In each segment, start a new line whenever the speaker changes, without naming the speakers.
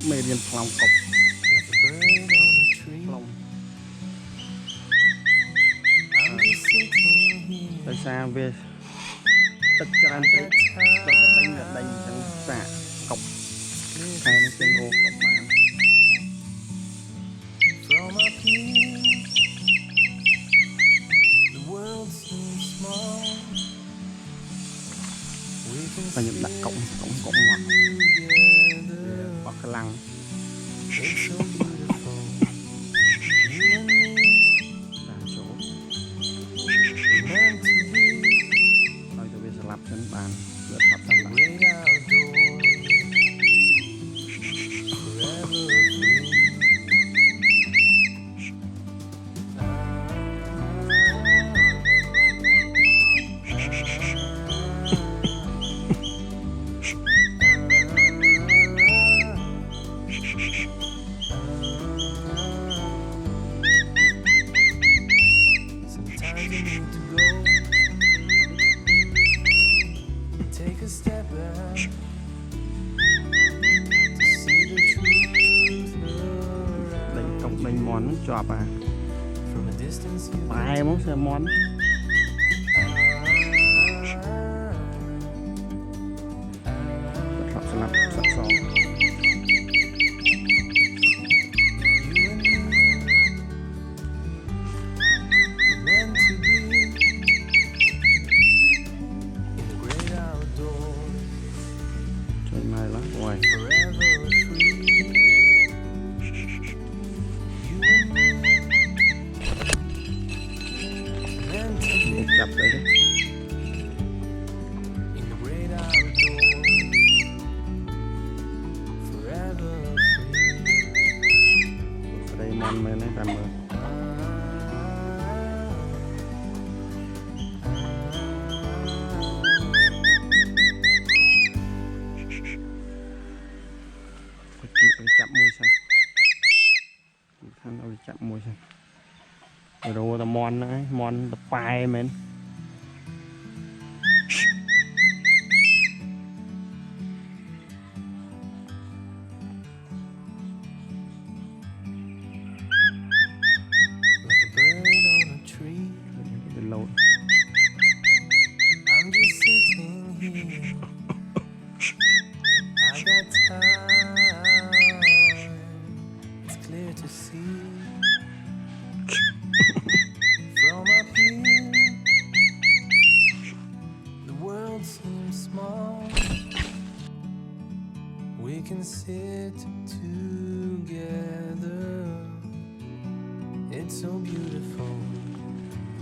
mê điên lòng cọc lòng tại sao về tất cho anh thấy đâu phải đánh là đánh chẳng xạ cọc hay nó chân ô cọc bàn và những đặt cọng ngọt hoặc cái lăng đa số rồi tôi bây giờ lắp trên bàn lượt hấp đặt lại đánh món chọp à ai muốn xem món sắp xong trời mai lắm ngoài chặt đây đấy đây món mới này làm rồi chạm môi xanh thằng đâu chạm môi xanh rồi đâu là món đấy món tập bài men lâu I'm just sitting here. I got time. It's clear to see from up here. The world seems small. We can sit together. It's so beautiful.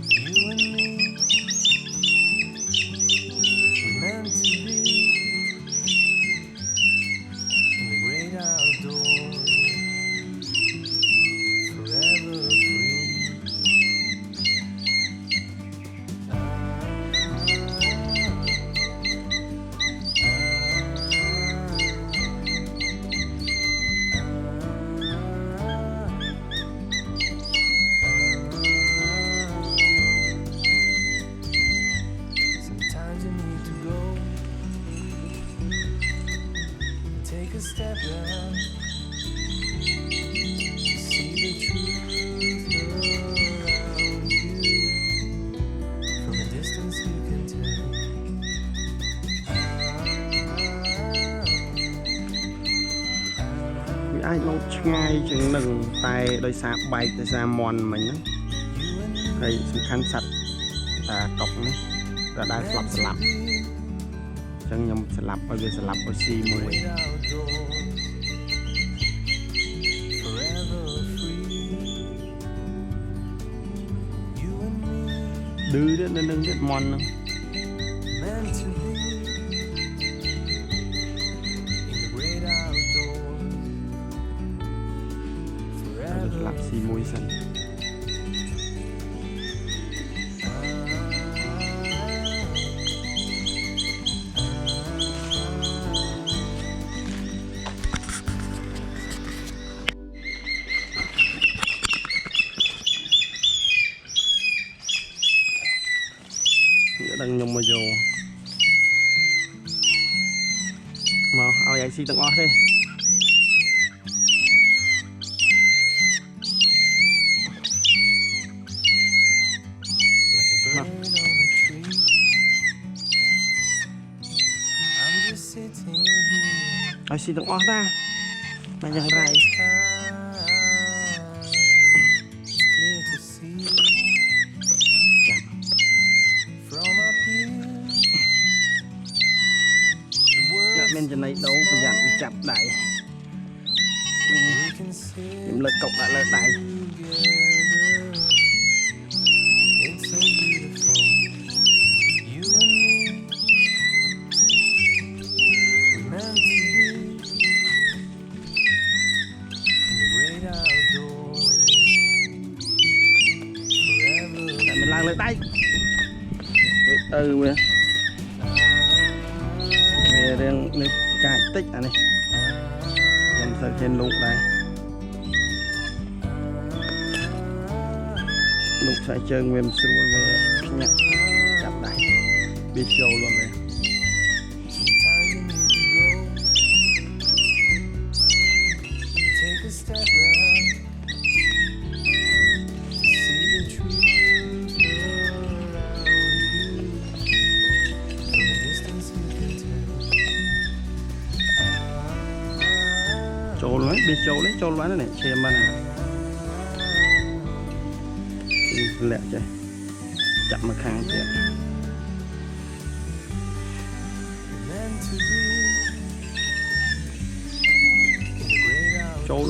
You and me, we're meant to be in the great outdoors, forever free. Take a step back to see the truth around you. From a distance you can tell. Ai lâu ngay chừng nừng tay đôi xa bay tay xa mòn mình á thì sự khăn sạch cọc này là đã sập chẳng nhầm sập bởi vì sập oxy mùi đưa đến lên rất mòn nữa sập xì mùi xanh đang nhung mà vô mà ao vậy xí tận ngõ thế xì từng ó ra mà chẳng rày mình trên này đâu phải dặn phải chặt đẩy điểm lực cọc đã là đẩy mình lang lên tay về riêng nước cài tích này em sợ trên lục đây lục phải chơi nguyên xuống về nhặt chặt đây biết show luôn này trâu lấy biết trâu lấy này xem mà này lẹ chơi chậm mà khang tiền trâu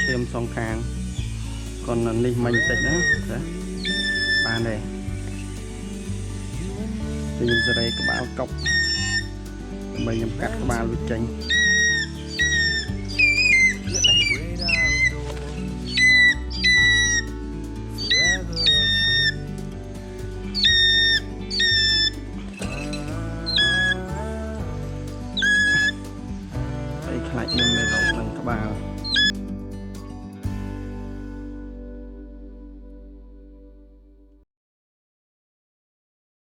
xem song khang còn là đi mình tịch nữa đấy ba này thì mình sẽ đây các bạn cọc mình nhầm cắt các bạn với chanh lại mình mày rộng lần các bạn